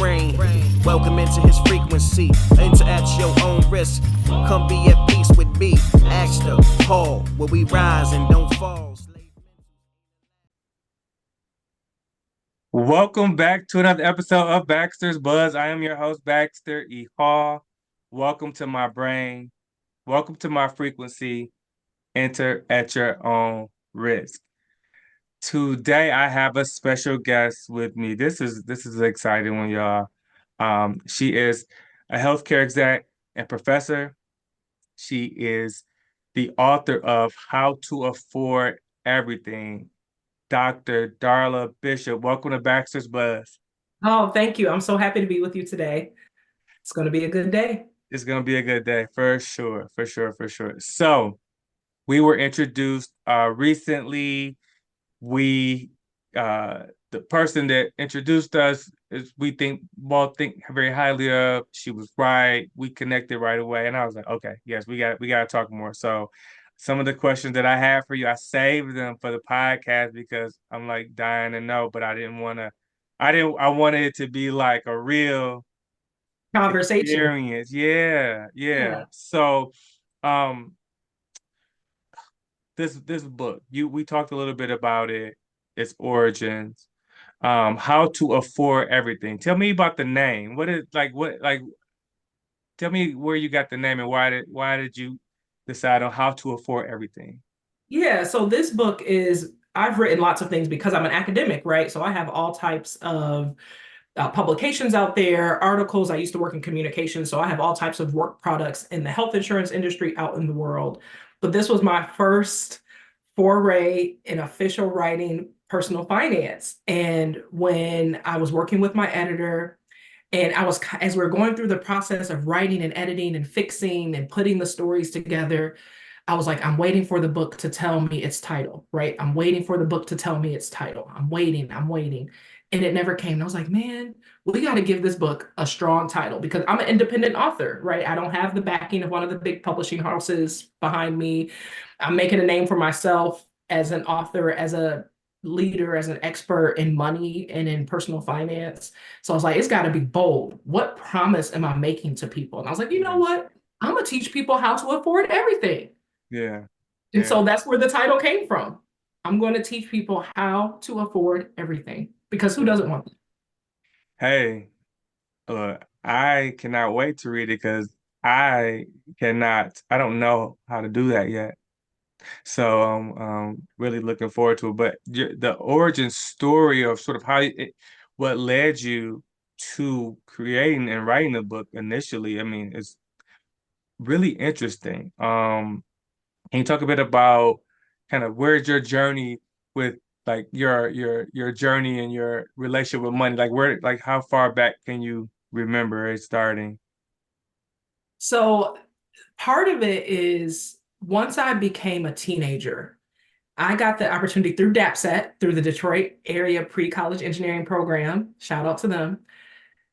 brain. Welcome into his frequency. Enter at your own risk. Come be at peace with me. Ask the Paul, where we rise and don't fall. Welcome back to another episode of Baxter's Buzz. I am your host, Baxter E. Hall. Welcome to my brain. Welcome to my frequency. Enter at your own risk. Today I have a special guest with me. This is an exciting one, y'all. She is a healthcare exec and professor. She is the author of How to Afford Everything. Dr. Darla Bishop. Welcome to Baxter's Buzz. Oh, thank you. I'm so happy to be with you today. It's going to be a good day. It's gonna be a good day for sure, for sure, for sure. So we were introduced recently. We the person that introduced us is we think both think very highly of. She was right. We connected right away, and I was like, okay, yes, we got to talk more. So some of the questions that I have for you, I saved them for the podcast because I'm like dying to know, but I didn't want to. I wanted it to be like a real Conversation. experience. Yeah, yeah. Yeah. So, um, this book, we talked a little bit about it, its origins, how to afford everything. Tell me about the name. What tell me where you got the name and why did you decide on how to afford everything? Yeah. So this book is, I've written lots of things because I'm an academic, right? So I have all types of publications out there, articles. I used to work in communications, so I have all types of work products in the health insurance industry out in the world. But this was my first foray in official writing personal finance. And when I was working with my editor, and as we were going through the process of writing and editing and fixing and putting the stories together, I was like, I'm waiting for the book to tell me its title, right? I'm waiting for the book to tell me its title. I'm waiting, I'm waiting. And it never came. And I was like, man, we got to give this book a strong title because I'm an independent author, right? I don't have the backing of one of the big publishing houses behind me. I'm making a name for myself as an author, as a leader, as an expert in money and in personal finance. So I was like, it's got to be bold. What promise am I making to people? And I was like, you know what? I'm going to teach people how to afford everything. Yeah, And yeah. so that's where the title came from. I'm going to teach people how to afford everything because who Yeah. doesn't want that? Hey, I cannot wait to read it because I don't know how to do that yet. So I'm really looking forward to it. But the origin story of sort of what led you to creating and writing the book initially, I mean, it's really interesting. Can you talk a bit about kind of where's your journey with like your journey and your relationship with money? Like how far back can you remember it starting? So part of it is once I became a teenager, I got the opportunity through DAPSET, through the Detroit Area Pre-College Engineering Program, shout out to them,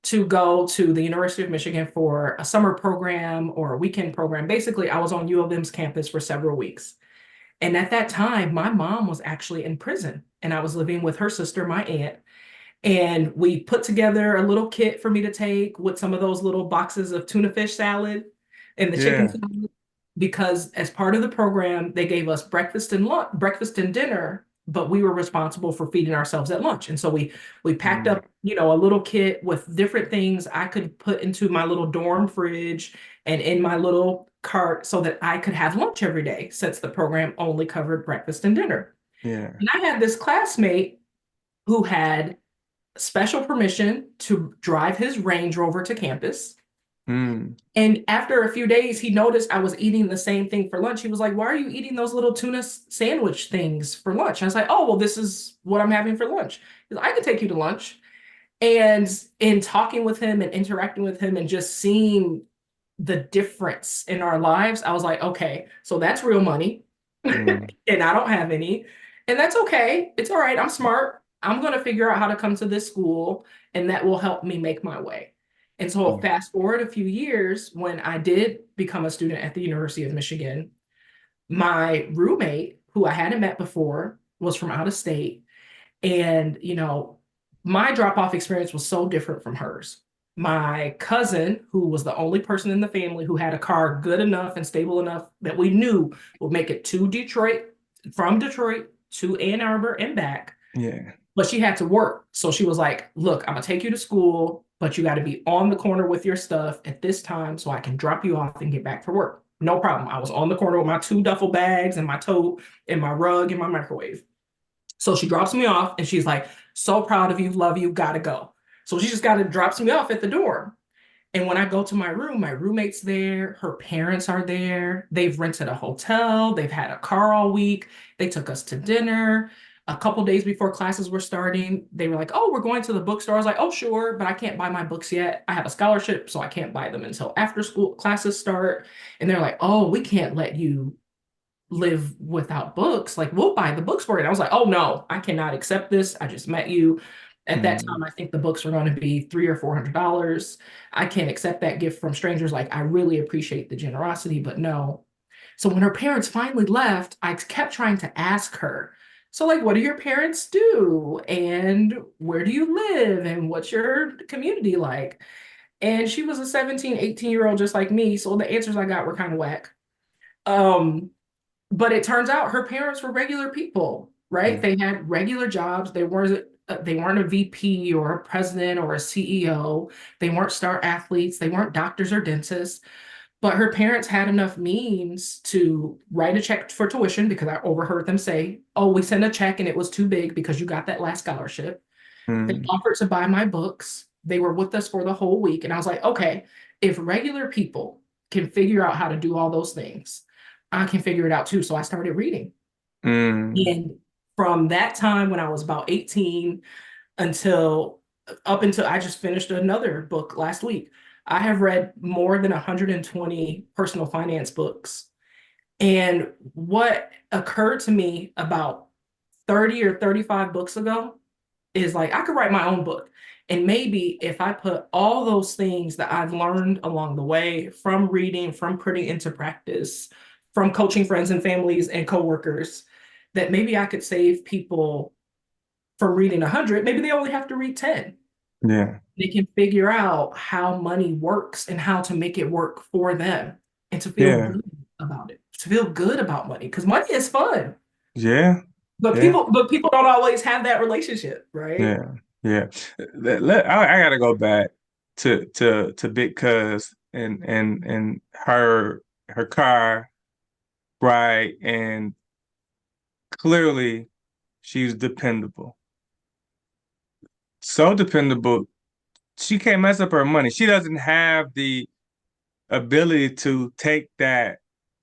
to go to the University of Michigan for a summer program or a weekend program. Basically, I was on U of M's campus for several weeks. And at that time, my mom was actually in prison and I was living with her sister, my aunt. And we put together a little kit for me to take with some of those little boxes of tuna fish salad and the chicken Yeah. salad, because as part of the program, they gave us breakfast and dinner, but we were responsible for feeding ourselves at lunch. And so we packed Mm, up, a little kit with different things I could put into my little dorm fridge and in my little cart so that I could have lunch every day, since the program only covered breakfast and dinner. yeah. And I had this classmate who had special permission to drive his Range Rover to campus. Mm, And after a few days, he noticed I was eating the same thing for lunch. He was like, why are you eating those little tuna sandwich things for lunch? I was like, oh, well, this is what I'm having for lunch. He's like, I can take you to lunch. And in talking with him and interacting with him and just seeing the difference in our lives, I was like, okay, so that's real money. mm, And I don't have any. And that's okay. It's all right. I'm smart. I'm going to figure out how to come to this school, and that will help me make my way. And so mm, fast forward a few years, when I did become a student at the University of Michigan, my roommate, who I hadn't met before, was from out of state. And, my drop off experience was so different from hers. My cousin, who was the only person in the family who had a car good enough and stable enough that we knew would make it to Detroit, from Detroit to Ann Arbor and back, Yeah. but she had to work. So she was like, look, I'm gonna take you to school, but you got to be on the corner with your stuff at this time so I can drop you off and get back for work. No problem. I was on the corner with my 2 duffel bags and my tote and my rug and my microwave. So she drops me off and she's like, so proud of you, love you, gotta go. So she just gotta drops me off at the door. And when I go to my room, my roommate's there, her parents are there. They've rented a hotel, they've had a car all week. They took us to dinner. A couple days before classes were starting, they were like, "Oh, we're going to the bookstore." I was like, "Oh, sure, but I can't buy my books yet. I have a scholarship, so I can't buy them until after school classes start." And they're like, "Oh, we can't let you live without books. Like, we'll buy the books for you." And I was like, "Oh no, I cannot accept this. I just met you." At that Mm. time, I think the books were going to be $300 or $400. I can't accept that gift from strangers. Like, I really appreciate the generosity, but no. So when her parents finally left, I kept trying to ask her, so like, what do your parents do? And where do you live? And what's your community like? And she was a 17, 18-year-old just like me. So the answers I got were kind of whack. Um, but it turns out her parents were regular people, right? Yeah. They had regular jobs. They weren't a VP or a president or a CEO. They weren't star athletes. They weren't doctors or dentists. But her parents had enough means to write a check for tuition because I overheard them say, "Oh, we sent a check and it was too big because you got that last scholarship." They Mm. offered to buy my books. They were with us for the whole week. And I was like, okay, if regular people can figure out how to do all those things, I can figure it out too. So I started reading. Mm. And from that time when I was about 18 until up until I just finished another book last week, I have read more than 120 personal finance books. And what occurred to me about 30 or 35 books ago is like I could write my own book. And maybe if I put all those things that I've learned along the way from reading, from putting into practice, from coaching friends and families and coworkers, that maybe I could save people from reading 100. Maybe they only have to read 10. Yeah. They can figure out how money works and how to make it work for them and to feel Yeah. good about it, to feel good about money because money is fun. Yeah. But Yeah. people don't always have that relationship, right? Yeah. Yeah. I gotta go back to Big Cuz and her car, right? And clearly she's dependable. So dependable, she can't mess up her money. She doesn't have the ability to take that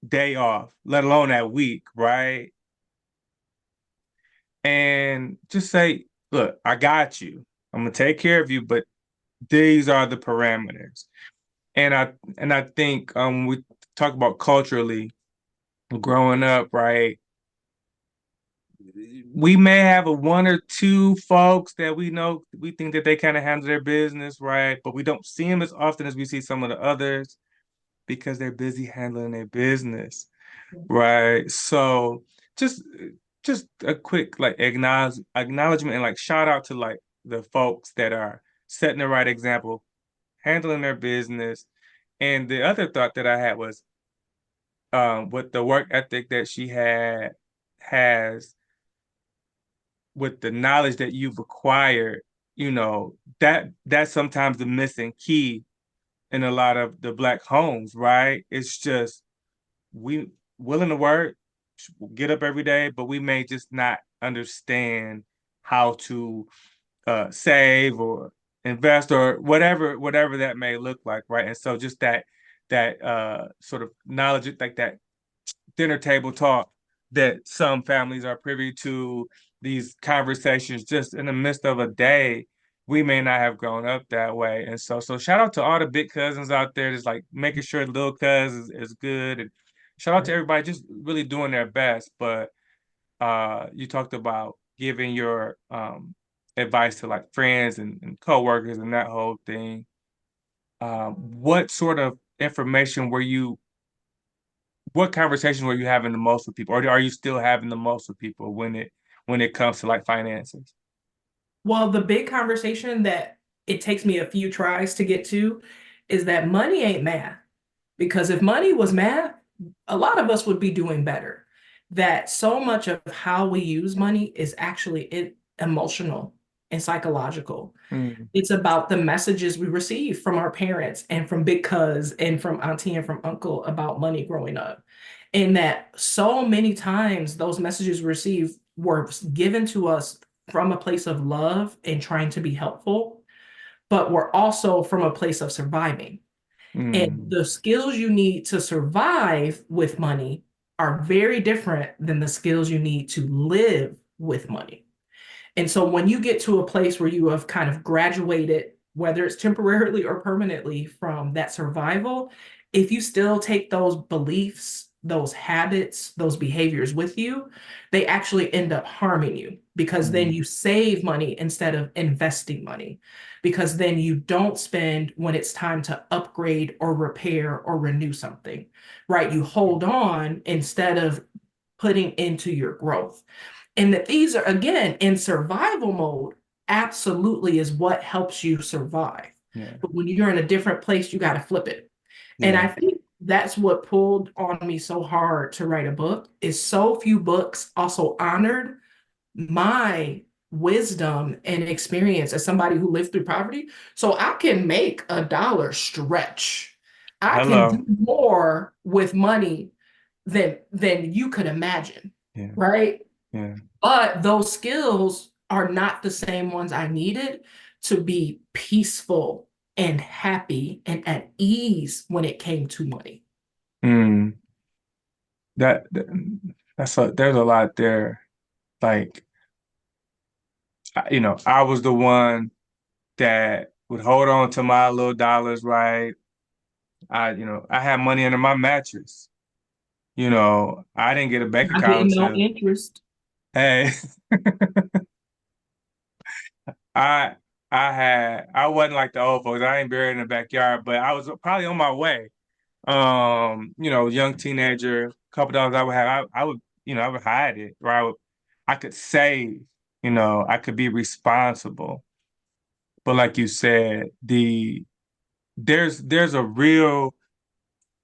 day off, let alone that week, right? And just say, look, I got you. I'm gonna take care of you, but these are the parameters. And I think we talk about culturally growing up, right? We may have a one or two folks that we know we think that they kind of handle their business, right? But we don't see them as often as we see some of the others because they're busy handling their business, right? So just just a quick like acknowledgement and like shout out to like the folks that are setting the right example, handling their business. And the other thought that I had was with the work ethic that she has with the knowledge that you've acquired, that's sometimes the missing key in a lot of the Black homes, right? It's just we willing to work, get up every day, but we may just not understand how to save or invest or whatever that may look like, right? And so just that sort of knowledge, like that dinner table talk that some families are privy to, these conversations just in the midst of a day. We may not have grown up that way. And so shout out to all the big cousins out there that's like making sure the little cuz is good. And shout out to everybody just really doing their best. But you talked about giving your advice to like friends and coworkers and that whole thing. What sort of information what conversations were you having the most with people, or are you still having the most with people when it comes to like finances? Well, the big conversation that it takes me a few tries to get to is that money ain't math. Because if money was math, a lot of us would be doing better. That so much of how we use money is actually emotional and psychological. Mm. It's about the messages we receive from our parents and from big cuz and from auntie and from uncle about money growing up. And that so many times those messages we receive were given to us from a place of love and trying to be helpful, but were also from a place of surviving. And Mm. the skills you need to survive with money are very different than the skills you need to live with money. And so when you get to a place where you have kind of graduated, whether it's temporarily or permanently, from that survival, if you still take those beliefs, those habits, those behaviors with you, they actually end up harming you because then Mm. you save money instead of investing money, because then you don't spend when it's time to upgrade or repair or renew something, right? You hold on instead of putting into your growth. And that these are, again, in survival mode, absolutely is what helps you survive. Yeah. But when you're in a different place, you got to flip it. And I Yeah. think that's what pulled on me so hard to write a book, is so few books also honored my wisdom and experience as somebody who lived through poverty. So I can make a dollar stretch. I can Hello. do more with money than you could imagine, Yeah. right? Yeah. But those skills are not the same ones I needed to be peaceful and happy and at ease when it came to money. Mm. There's a lot there. Like, I was the one that would hold on to my little dollars, right? I had money under my mattress. I didn't get a bank I account didn't know until, interest. hey, I I wasn't like the old folks. I ain't buried in the backyard, but I was probably on my way. Young teenager, couple dollars I would have, I would hide it, or I could save, I could be responsible. But like you said, there's a real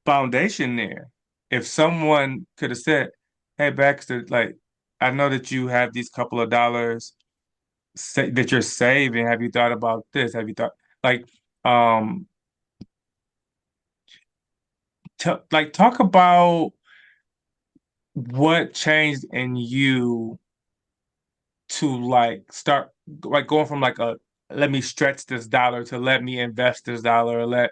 foundation there. If someone could have said, "Hey, Baxter, like, I know that you have these couple of dollars that you're saving. Have you thought about this? Have you thought like um talk about what changed in you to like start like going from like a let me stretch this dollar to let me invest this dollar or like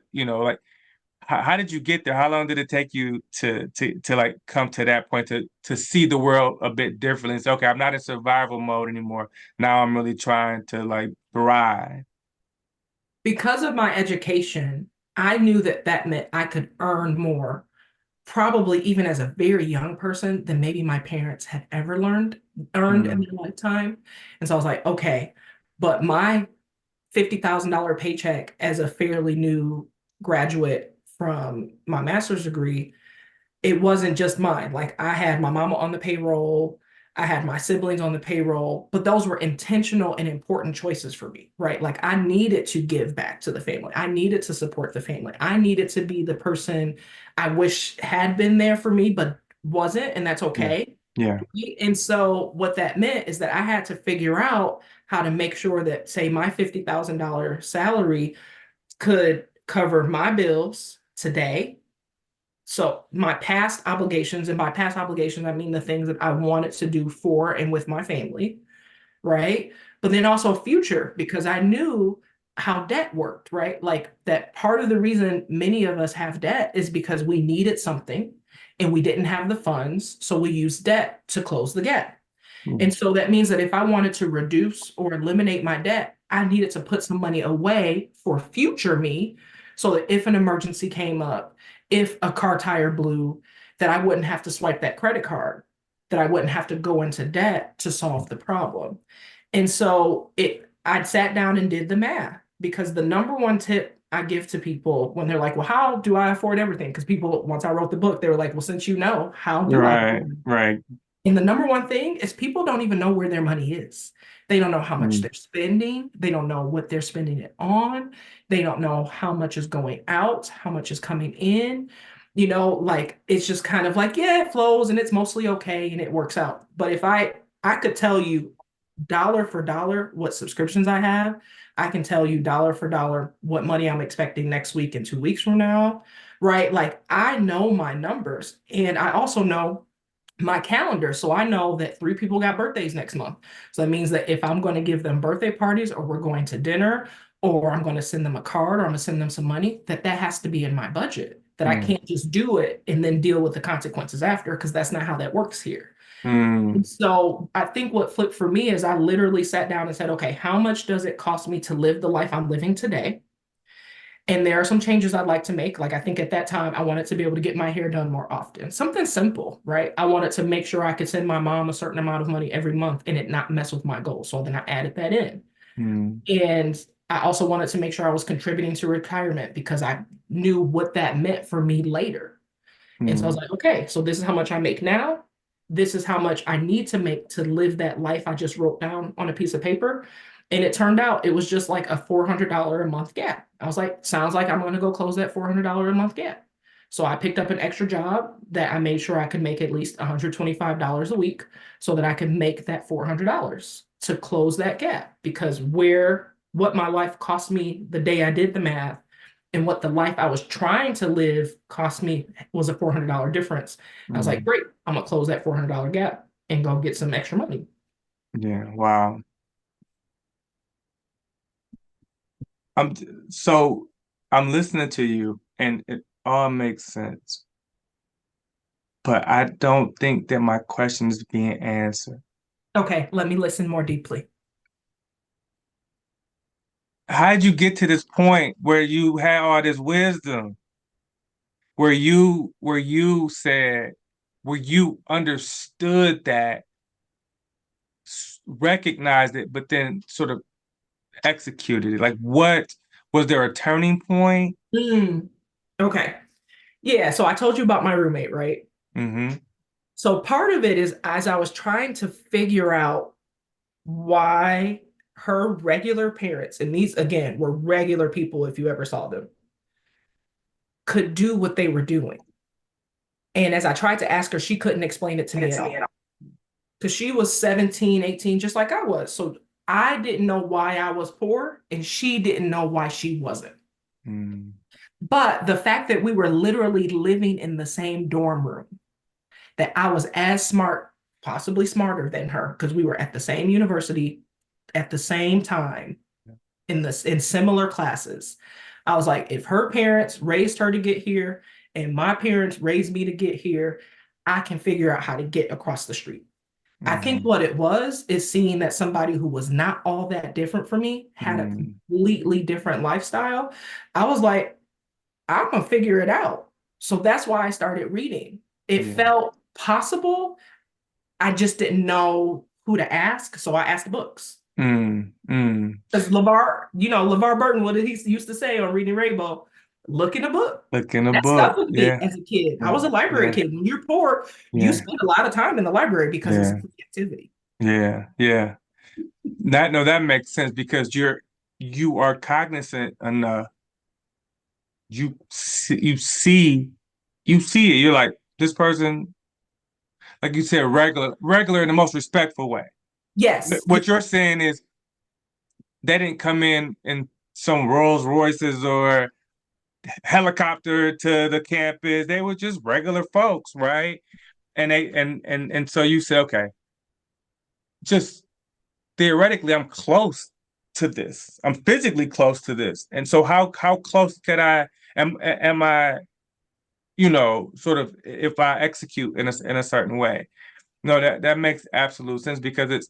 how did you get there? How long did it take you to like come to that point to see the world a bit differently? It's okay, I'm not in survival mode anymore. Now I'm really trying to like thrive. Because of my education, I knew that that meant I could earn more, probably even as a very young person, than maybe my parents had ever earned in Mm. their lifetime. And so I was like, okay, but my $50,000 paycheck as a fairly new graduate from my master's degree, it wasn't just mine. Like I had my mama on the payroll, I had my siblings on the payroll, but those were intentional and important choices for me, right? Like I needed to give back to the family. I needed to support the family. I needed to be the person I wish had been there for me, but wasn't, and that's Yeah. okay. Yeah. And so what that meant is that I had to figure out how to make sure that, say, my $50,000 salary could cover my bills today. So my past obligations, and by past obligations, I mean the things that I wanted to do for and with my family, right? But then also future, because I knew how debt worked, right? Like that part of the reason many of us have debt is because we needed something and we didn't have the funds. So we used debt to close the gap. Mm. And so that means that if I wanted to reduce or eliminate my debt, I needed to put some money away for future me so that if an emergency came up, if a car tire blew, that I wouldn't have to swipe that credit card, that I wouldn't have to go into debt to solve the problem. And so I sat down and did the math, because the number one tip I give to people when they're like, well, how do I afford everything? Because people, once I wrote the book, they were like, well, since you know, how do I Right, afford? right. And the number one thing is people don't even know where their money is. They don't know how much Mm. they're spending. They don't know what they're spending it on. They don't know how much is going out, how much is coming in. Like it's just kind of like, yeah, it flows and it's mostly okay and it works out. But if I could tell you dollar for dollar what subscriptions I have, I can tell you dollar for dollar what money I'm expecting next week and 2 weeks from now, right? Like I know my numbers and I also know my calendar. So I know that 3 people got birthdays next month. So that means that if I'm going to give them birthday parties or we're going to dinner or I'm going to send them a card or I'm going to send them some money, that has to be in my budget. That I Mm. can't just do it and then deal with the consequences after because that's not how that works here. Mm. And so I think what flipped for me is I literally sat down and said, okay, how much does it cost me to live the life I'm living today? And there are some changes I'd like to make. Like I think at that time, I wanted to be able to get my hair done more often. Something simple, right? I wanted to make sure I could send my mom a certain amount of money every month and it not mess with my goals. So then I added that in. Mm. And I also wanted to make sure I was contributing to retirement because I knew what that meant for me later. And so I was Mm. like, okay, so this is how much I make now. This is how much I need to make to live that life I just wrote down on a piece of paper. And it turned out it was just like a $400 a month gap. I was like, sounds like I'm going to go close that $400 a month gap. So I picked up an extra job that I made sure I could make at least $125 a week so that I could make that $400 to close that gap. Because what my life cost me the day I did the math and what the life I was trying to live cost me was a $400 difference. I was like, Mm. great, I'm gonna close that $400 gap and go get some extra money. Yeah, wow. I'm so I'm listening to you and it all makes sense, but I don't think that my question is being answered. Okay, let me listen more deeply. How did you get to this point where you had all this wisdom, where you understood that, recognized it, but then sort of executed it? Like, what was there a turning point? Mm, okay. Yeah, so I told you about my roommate, right? Mm-hmm. So part of it is as I was trying to figure out why her regular parents, and these again were regular people if you ever saw them, could do what they were doing. And as I tried to ask her, she couldn't explain it to me at all. Because she was 17, 18, just like I was. So I didn't know why I was poor, and she didn't know why she wasn't. Mm. But the fact that we were literally living in the same dorm room, that I was as smart, possibly smarter than her, because we were at the same university at the same time in similar classes. I was like, if her parents raised her to get here and my parents raised me to get here, I can figure out how to get across the street. I think Mm. what it was is seeing that somebody who was not all that different from me had a Mm. completely different lifestyle. I was like, I'm gonna figure it out. So that's why I started reading. It Yeah. felt possible. I just didn't know who to ask. So I asked books. Mm. Mm. Because LeVar Burton, what did he used to say on Reading Rainbow? Look in a book. Look in a That stuck book. with me Yeah. as a kid. I Yeah. was a library Yeah. kid. When you're poor, you Yeah. spend a lot of time in the library because it's a Yeah. free activity. Yeah. Yeah. That no, that makes sense because you are cognizant enough. You see it. You're like, this person, like you said, regular in the most respectful way. Yes. What you're saying is they didn't come in some Rolls Royces or helicopter to the campus. They were just regular folks, right? And so you say, okay, just theoretically, I'm close to this. I'm physically close to this. And so how close could am I, sort of if I execute in a certain way? No, that makes absolute sense because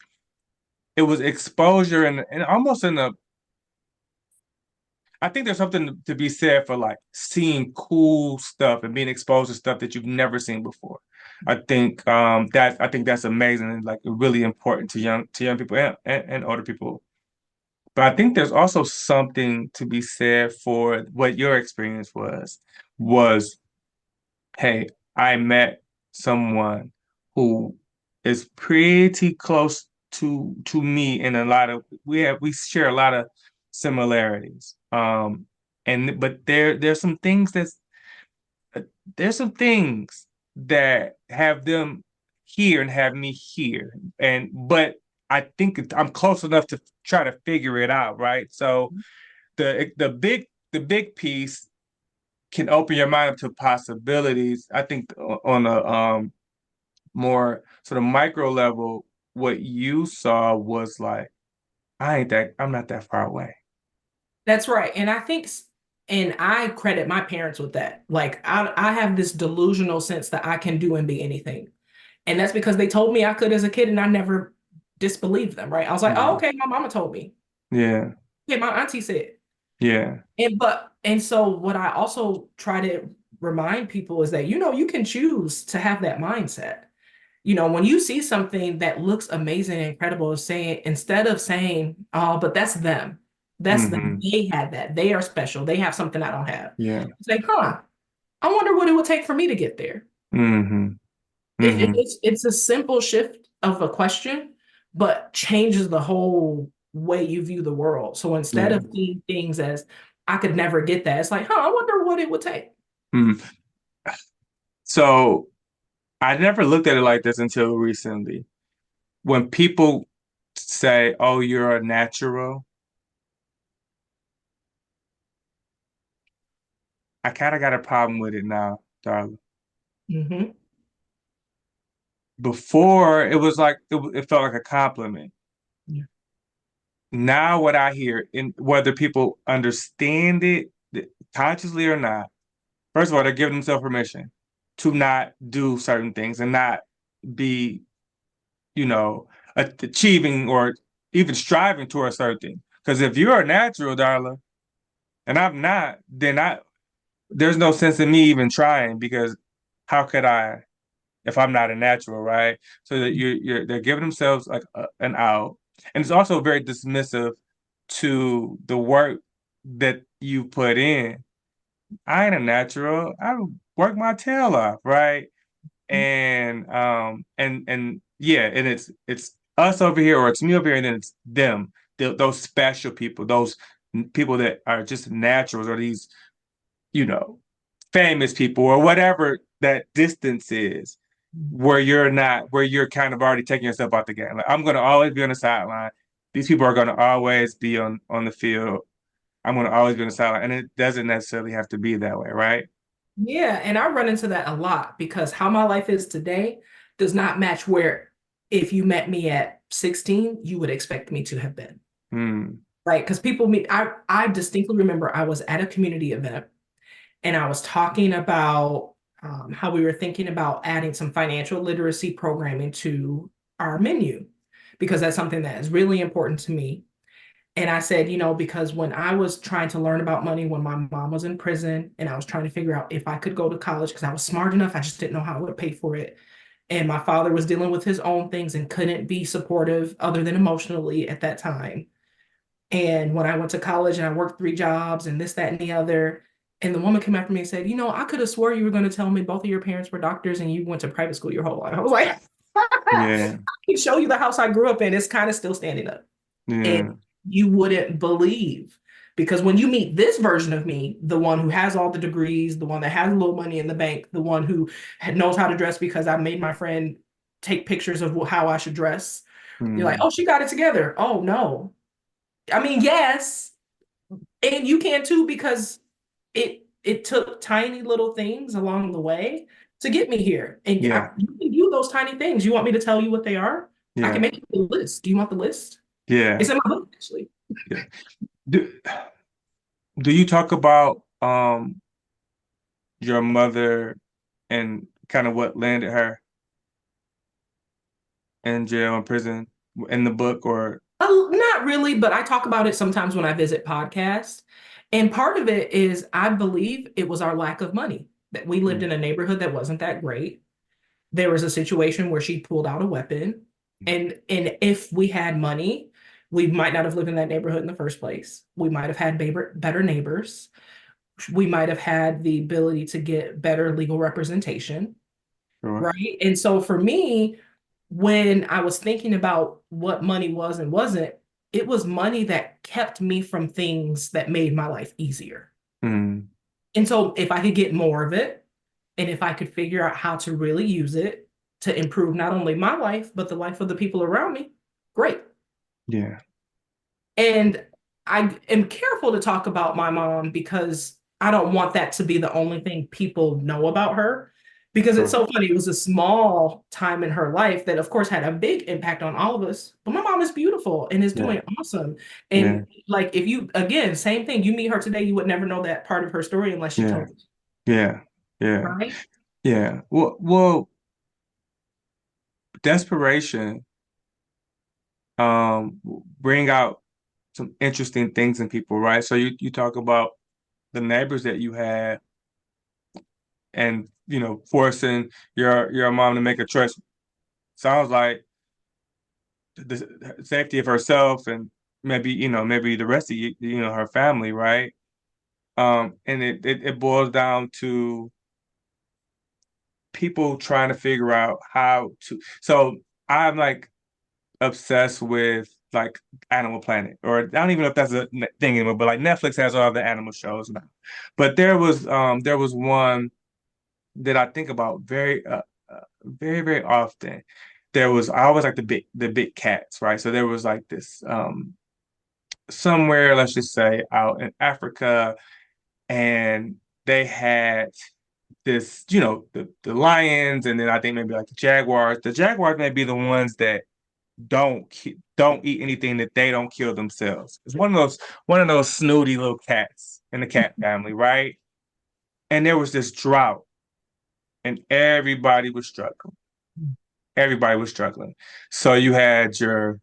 it was exposure and almost in a I think there's something to be said for like seeing cool stuff and being exposed to stuff that you've never seen before. I think that's amazing and like really important to young people and older people. But I think there's also something to be said for what your experience was, hey, I met someone who is pretty close to me in a lot of we share a lot of similarities. But there's some things there's some things that have them here and have me here. But I think I'm close enough to try to figure it out, right? So the big piece can open your mind up to possibilities. I think on a more sort of micro level, what you saw was like, I'm not that far away. That's right. And and I credit my parents with that. Like I have this delusional sense that I can do and be anything. And that's because they told me I could as a kid and I never disbelieved them, right? I was like, oh, okay, my mama told me. Yeah. Okay, my auntie said. Yeah. And so what I also try to remind people is that, you can choose to have that mindset. When you see something that looks amazing and incredible, instead of saying, oh, but that's them. That's them. Mm-hmm. They had that. They are special. They have something I don't have. Yeah. Say, I wonder what it would take for me to get there. Mm-hmm. Mm-hmm. It's a simple shift of a question, but changes the whole way you view the world. So instead Yeah. of seeing things as I could never get that, it's like, I wonder what it would take. Mm. So I never looked at it like this until recently. When people say, "Oh, you're a natural," I kind of got a problem with it now, darling. Mm-hmm. Before, it was like it felt like a compliment. Yeah. Now, what I hear, in whether people understand it consciously or not, first of all, they're giving themselves permission to not do certain things and not be, you know, achieving or even striving towards certain things. Because if you're a natural, Darla, and I'm not, then there's no sense in me even trying, because how could I if I'm not a natural, right? So that they're giving themselves like an out, and it's also very dismissive to the work that you put in. I ain't a natural. I work my tail off, right? And yeah, and it's us over here, or it's me over here, and then it's them, those special people, those people that are just naturals, or these, you know, famous people, or whatever that distance is, where you're not, where you're kind of already taking yourself out the game. Like, I'm gonna always be on the sideline. These people are gonna always be on the field. I'm gonna always be on the sideline, and it doesn't necessarily have to be that way, right? Yeah, and I run into that a lot because how my life is today does not match where if you met me at 16, you would expect me to have been. Hmm. Right? Because people meet, I distinctly remember I was at a community event and I was talking about how we were thinking about adding some financial literacy programming to our menu because that's something that is really important to me. And I said, because when I was trying to learn about money when my mom was in prison and I was trying to figure out if I could go to college because I was smart enough, I just didn't know how I would pay for it. And my father was dealing with his own things and couldn't be supportive other than emotionally at that time. And when I went to college and I worked 3 jobs and this, that, and the other, and the woman came after me and said, I could have swore you were going to tell me both of your parents were doctors and you went to private school your whole life. I was like, Yeah. I can show you the house I grew up in. It's kind of still standing up. Yeah. And you wouldn't believe. Because when you meet this version of me, the one who has all the degrees, the one that has a little money in the bank, the one who knows how to dress because I made my friend take pictures of how I should dress, you're like, Hmm. oh, she got it together. Oh, no. I mean, yes, and you can too because it took tiny little things along the way to get me here. And Yeah. you can do those tiny things. You want me to tell you what they are? I can Yeah. make you a list. Do you want the list? Yeah. It's in my book, actually. Yeah. Do, do you talk about your mother and kind of what landed her in jail and prison in the book, or Not really, but I talk about it sometimes when I visit podcasts. And part of it is I believe it was our lack of money, that we lived mm, in a neighborhood that wasn't that great. There was a situation where she pulled out a weapon. And if we had money, we might not have lived in that neighborhood in the first place. We might have had better neighbors. We might have had the ability to get better legal representation, sure. right? And so for me, when I was thinking about what money was and wasn't, it was money that kept me from things that made my life easier. Mm, And so if I could get more of it, and if I could figure out how to really use it to improve not only my life, but the life of the people around me, great. yeah. And I am careful to talk about my mom because I don't want that to be the only thing people know about her. Because it's Sure. so funny. It was a small time in her life that, of course, had a big impact on all of us. But my mom is beautiful and is Yeah. doing awesome. Yeah. And like, if you, again, same thing, you meet her today, you would never know that part of her story unless she Yeah. told you, Yeah. Yeah. right? Yeah. Well, desperation bring out some interesting things in people, right? So you talk about the neighbors that you had and forcing your mom to make a choice. Sounds like the safety of herself and maybe the rest of her family, right? And it boils down to people trying to figure out how to. So I'm like obsessed with like Animal Planet, or I don't even know if that's a thing anymore, but like Netflix has all the animal shows now. But there was one that I think about very, very often. I always like the big cats, right? So there was like this somewhere, let's just say out in Africa, and they had this, the lions, and then I think maybe like the jaguars. The jaguars may be the ones that don't eat anything that they don't kill themselves. It's one of those snooty little cats in the cat family, right? And there was this drought, and everybody was struggling. Everybody was struggling. So you had your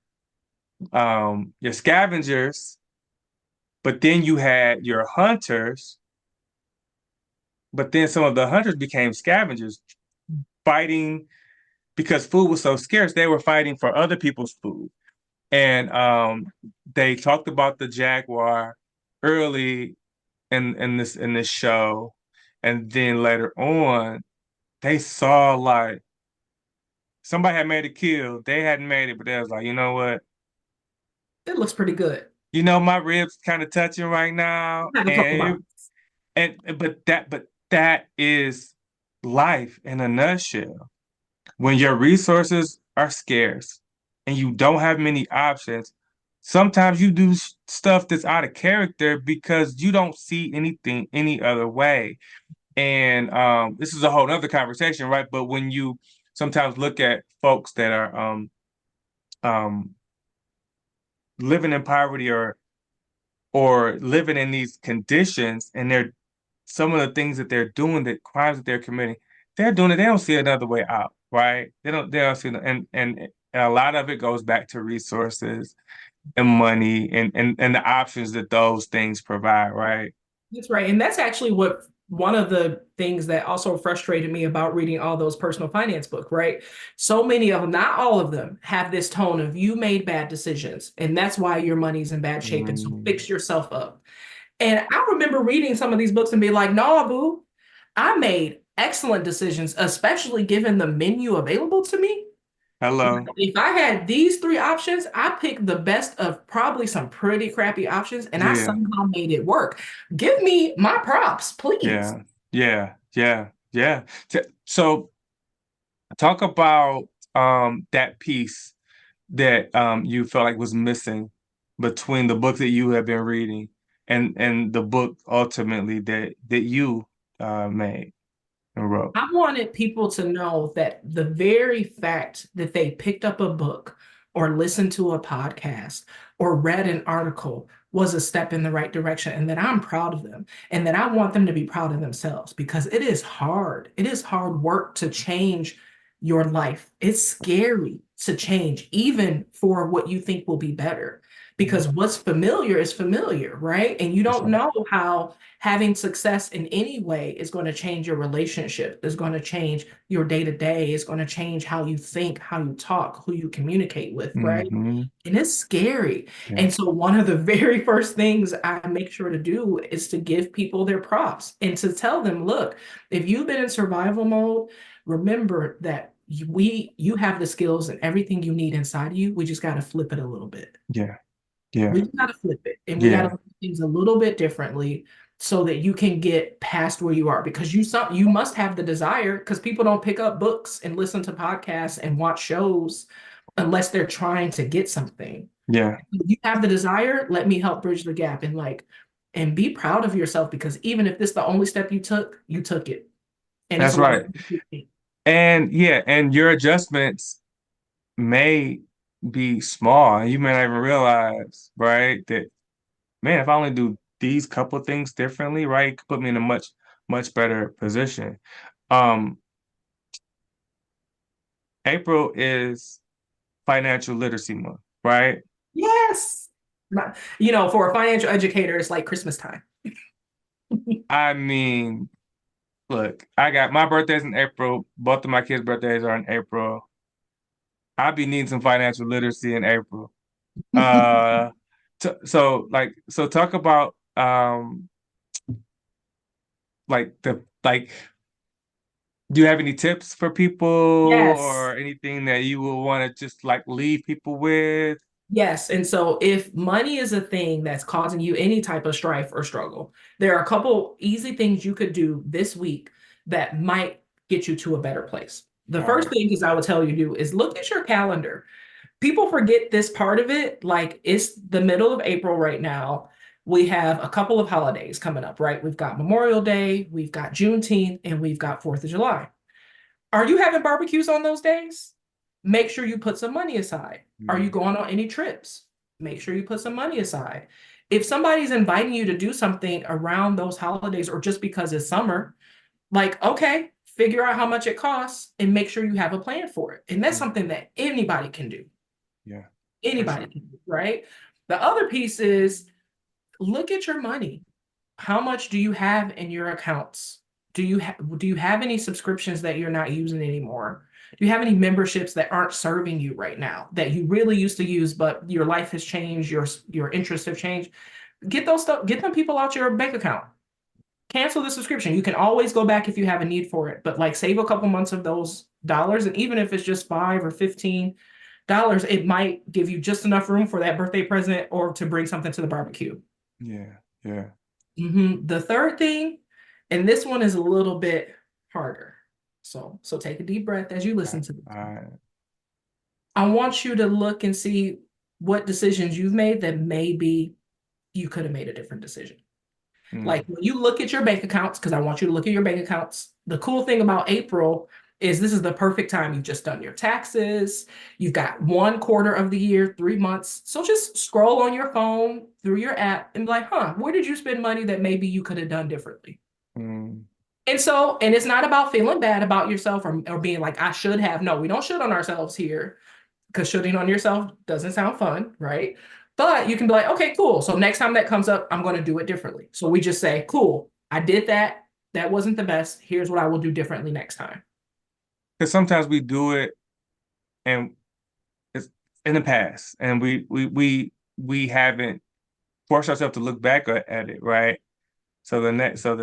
scavengers, but then you had your hunters, but then some of the hunters became scavengers, fighting because food was so scarce. They were fighting for other people's food. And they talked about the jaguar early in this show, and then later on, they saw like somebody had made a kill. They hadn't made it, but they was like, you know what? It looks pretty good. My ribs kind of touching right now, I have a couple and bites. but that is life in a nutshell. When your resources are scarce and you don't have many options, sometimes you do stuff that's out of character because you don't see anything any other way. And this is a whole other conversation, right? But when you sometimes look at folks that are um, living in poverty or living in these conditions, and they're some of the things that they're doing, the crimes that they're committing, they're doing it. They don't see another way out, right? They don't see, and a lot of it goes back to resources and money and the options that those things provide, right? That's right. And that's actually what one of the things that also frustrated me about reading all those personal finance books, right? So many of them, not all of them, have this tone of you made bad decisions and that's why your money's in bad shape. And so Mm. fix yourself up. And I remember reading some of these books and be like, no, boo, I made excellent decisions, especially given the menu available to me. Hello. If I had these three options, I picked the best of probably some pretty crappy options and I Yeah, somehow made it work. Give me my props, please. yeah, yeah, yeah, yeah. So talk about that piece that you felt like was missing between the book that you have been reading and the book ultimately that you made and wrote. I wanted people to know that the very fact that they picked up a book or listened to a podcast or read an article was a step in the right direction and that I'm proud of them and that I want them to be proud of themselves because it is hard. It is hard work to change your life. It's scary to change, even for what you think will be better, because what's familiar is familiar, right? And you That's don't right. know how having success in any way is going to change your relationship, is going to change your day to day, is going to change how you think, how you talk, who you communicate with, right? Mm-hmm. And it's scary. Yeah. And so, one of the very first things I make sure to do is to give people their props and to tell them, look, if you've been in survival mode, remember that you have the skills and everything you need inside of you. We just got to flip it a little bit. Yeah. Yeah. We got to flip it, and we got to Yeah. look at things a little bit differently so that you can get past where you are, because you must have the desire, because people don't pick up books and listen to podcasts and watch shows unless they're trying to get something. Yeah. If you have the desire, let me help bridge the gap, and be proud of yourself, because even if this is the only step you took it. And it's That's a lot right. of And yeah, and your adjustments may be small and you may not even realize, right, that man, if I only do these couple things differently, right, it could put me in a much better position. Um, April is financial literacy month, right? yes. For a financial educator, it's like Christmas time. I mean, look, I got my birthday's in April. Both of my kids' birthdays are in April. I'll be needing some financial literacy in April. Uh, so talk about like do you have any tips for people Yes. or anything that you would want to just like leave people with? Yes. And so if money is a thing that's causing you any type of strife or struggle, there are a couple easy things you could do this week that might get you to a better place. The All first right. thing is I would tell you to do is look at your calendar. People forget this part of it. Like, it's the middle of April right now. We have a couple of holidays coming up, right? We've got Memorial Day, we've got Juneteenth, and we've got 4th of July. Are you having barbecues on those days? Make sure you put some money aside. Are you Mm, going on any trips? Make sure you put some money aside. If somebody's inviting you to do something around those holidays or just because it's summer, like, okay, figure out how much it costs and make sure you have a plan for it. And that's mm, something that anybody can do. yeah, for Anybody sure. can do, right? The other piece is look at your money. How much do you have in your accounts? Do you have any subscriptions that you're not using anymore? Do you have any memberships that aren't serving you right now that you really used to use, but your life has changed, your interests have changed? Get them people out your bank account. Cancel the subscription. You can always go back if you have a need for it, but like save a couple months of those dollars, and even if it's just 5 or $15, it might give you just enough room for that birthday present or to bring something to the barbecue. Yeah, yeah. The third thing, and this one is a little bit harder. So take a deep breath as you listen to this. I, I want you to look and see what decisions you've made that maybe you could have made a different decision. mm, Like when you look at your bank accounts, because I want you to look at your bank accounts. The cool thing about April is this is the perfect time. You've just done your taxes. You've got 1/4 of the year, 3 months. So just scroll on your phone through your app and be like, where did you spend money that maybe you could have done differently? mm, And it's not about feeling bad about yourself or being like, I should have. No, we don't should on ourselves here, because shooting on yourself doesn't sound fun, right? But you can be like, okay, cool. So next time that comes up, I'm going to do it differently. So we just say, cool, I did that. That wasn't the best. Here's what I will do differently next time. because sometimes we do it and it's in the past and we haven't forced ourselves to look back at it, right? So the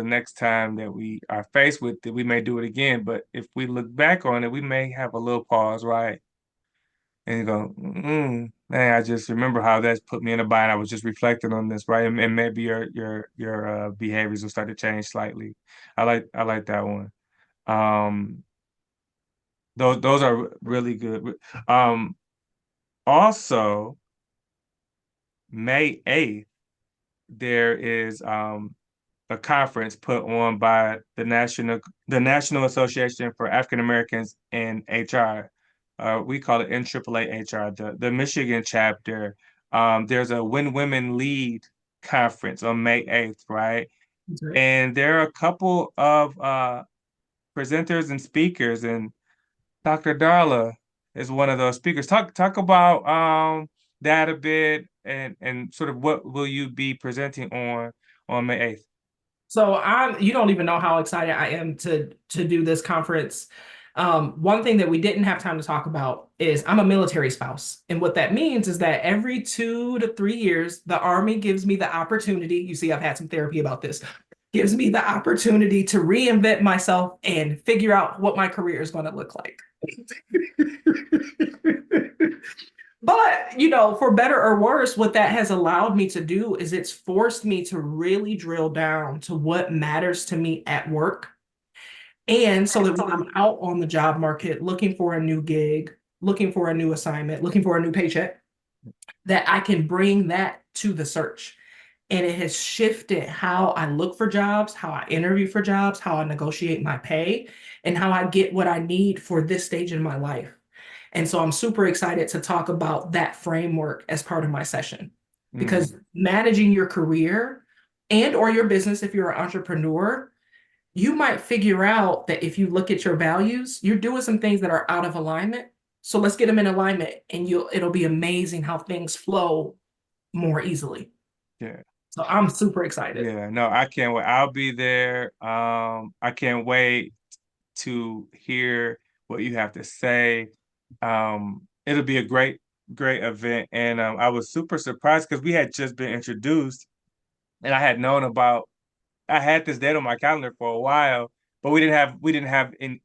next time that we are faced with it, we may do it again. But if we look back on it, we may have a little pause, right? And you go, man, I just remember how that's put me in a bind. I was just reflecting on this, right? And maybe your behaviors will start to change slightly. I like that one. Um, those are really good. Um, Also, May 8th, there is a conference put on by the National Association for African Americans in HR. We call it NAAA HR, the Michigan chapter. There's a When Women Lead conference on May 8th, right? That's right. And there are a couple of presenters and speakers, and Dr. Darla is one of those speakers. Talk about that a bit and sort of what will you be presenting on May 8th? So you don't even know how excited I am to do this conference. One thing that we didn't have time to talk about is I'm a military spouse. And what that means is that every 2 to 3 years, the Army gives me the opportunity. You see, I've had some therapy about this, gives me the opportunity to reinvent myself and figure out what my career is going to look like. But, for better or worse, what that has allowed me to do is it's forced me to really drill down to what matters to me at work. And so that when I'm out on the job market looking for a new gig, looking for a new assignment, looking for a new paycheck, that I can bring that to the search. And it has shifted how I look for jobs, how I interview for jobs, how I negotiate my pay, and how I get what I need for this stage in my life. And so I'm super excited to talk about that framework as part of my session because managing your career and or your business, if you're an entrepreneur, you might figure out that if you look at your values, you're doing some things that are out of alignment. So let's get them in alignment and it'll be amazing how things flow more easily. Yeah. So I'm super excited. Yeah, no, I can't wait. I'll be there. I can't wait to hear what you have to say. It'll be a great, great event. And I was super surprised because we had just been introduced and I had this date on my calendar for a while, but we didn't have in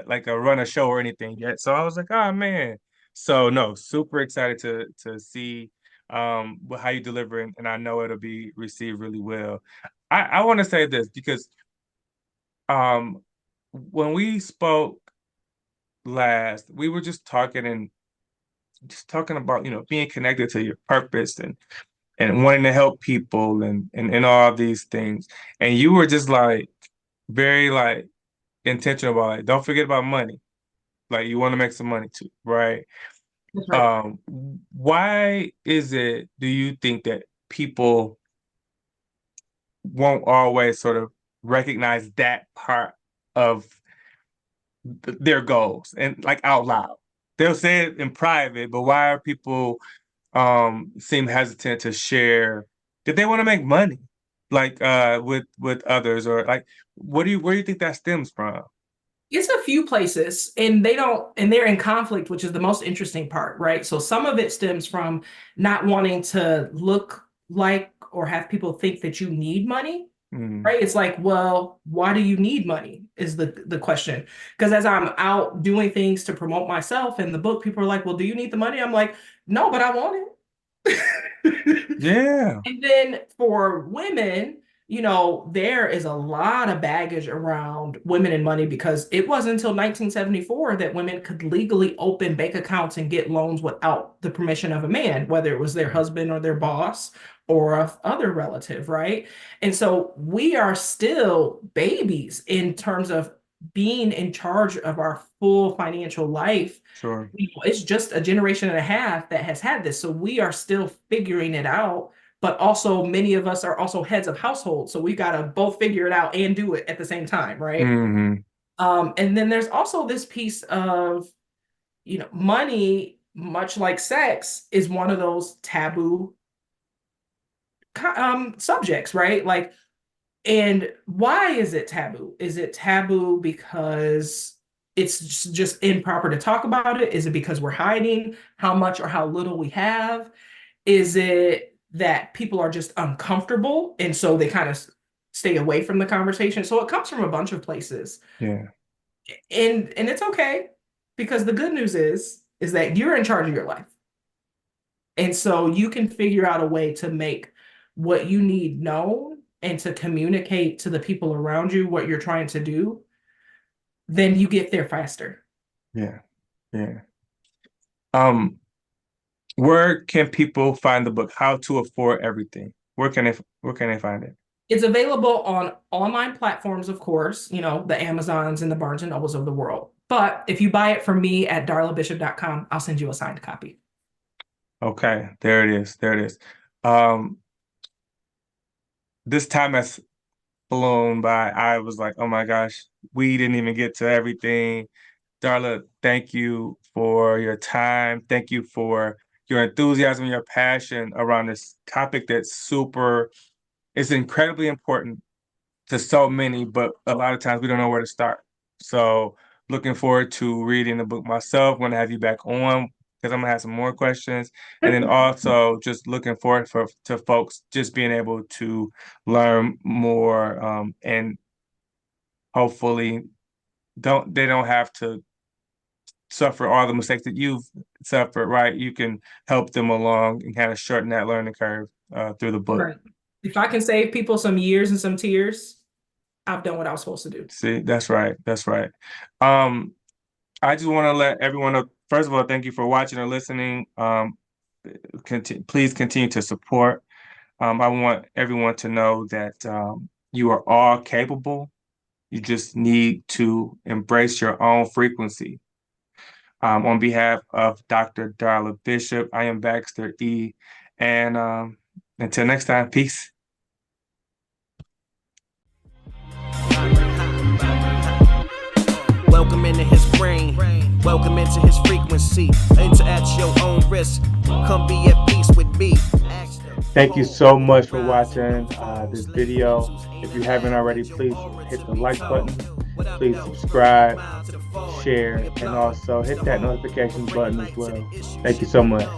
like a run a show or anything yet. So I was like, oh man. So no, super excited to see how you deliver and I know it'll be received really well. I want to say this because um when we spoke last, we were just talking about, being connected to your purpose and wanting to help people and all these things. And you were just like very like intentional about it. Don't forget about money. Like you want to make some money too, right? That's right. Why is it, do you think that people won't always sort of recognize that part of their goals and like out loud? They'll say it in private, but why are people seem hesitant to share that they want to make money like with others or like where do you think that stems from? It's a few places and they're in conflict, which is the most interesting part, right? So some of it stems from not wanting to look like or have people think that you need money, Mm, right? It's like, well, why do you need money is the question. Because as I'm out doing things to promote myself in the book, people are like, well, do you need the money? I'm like, no, but I want it. yeah. And then for women, there is a lot of baggage around women and money because it wasn't until 1974 that women could legally open bank accounts and get loans without the permission of a man, whether it was their husband or their boss or a other relative, right? And so we are still babies in terms of being in charge of our full financial life. Sure. It's just a generation and a half that has had this. So we are still figuring it out. But also, many of us are also heads of households. So we got to both figure it out and do it at the same time, right? Hmm. And then there's also this piece of, money, much like sex, is one of those taboo subjects, right? Like, and why is it taboo? Is it taboo because it's just improper to talk about it? Is it because we're hiding how much or how little we have? Is it that people are just uncomfortable and so they kind of stay away from the conversation? So it comes from a bunch of places. Yeah. And it's okay because the good news is that you're in charge of your life. And so you can figure out a way to make what you need known and to communicate to the people around you what you're trying to do, then you get there faster. Yeah. Yeah. Um, where can people find the book? How to Afford Everything? Where can they find it? It's available on online platforms, of course, the Amazons and the Barnes and Nobles of the world. But if you buy it from me at darlabishop.com, I'll send you a signed copy. Okay, there it is. There it is. Um, this time has flown by. I was like, oh my gosh, we didn't even get to everything. Darla, thank you for your time. Thank you for your enthusiasm, your passion around this topic that's it's incredibly important to so many, but a lot of times we don't know where to start. So looking forward to reading the book myself. Want to have you back on because I'm gonna have some more questions. And then also just looking forward to folks just being able to learn more and hopefully don't have to suffer all the mistakes that you've suffered, right? You can help them along and kind of shorten that learning curve through the book. Right. If I can save people some years and some tears, I've done what I was supposed to do. See, that's right. That's right. I just want to let everyone know, first of all, thank you for watching or listening. Please continue to support. I want everyone to know that you are all capable. You just need to embrace your own frequency. On behalf of Dr. Darla Bishop, I am Baxter E. And until next time, peace. Welcome into his brain. Welcome into his frequency. Enter at your own risk. Come be at peace with me. Thank you so much for watching this video. If you haven't already, please hit the like button. Please subscribe, share, and also hit that notification button as well. Thank you so much.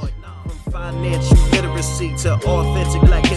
Financial literacy to authentic black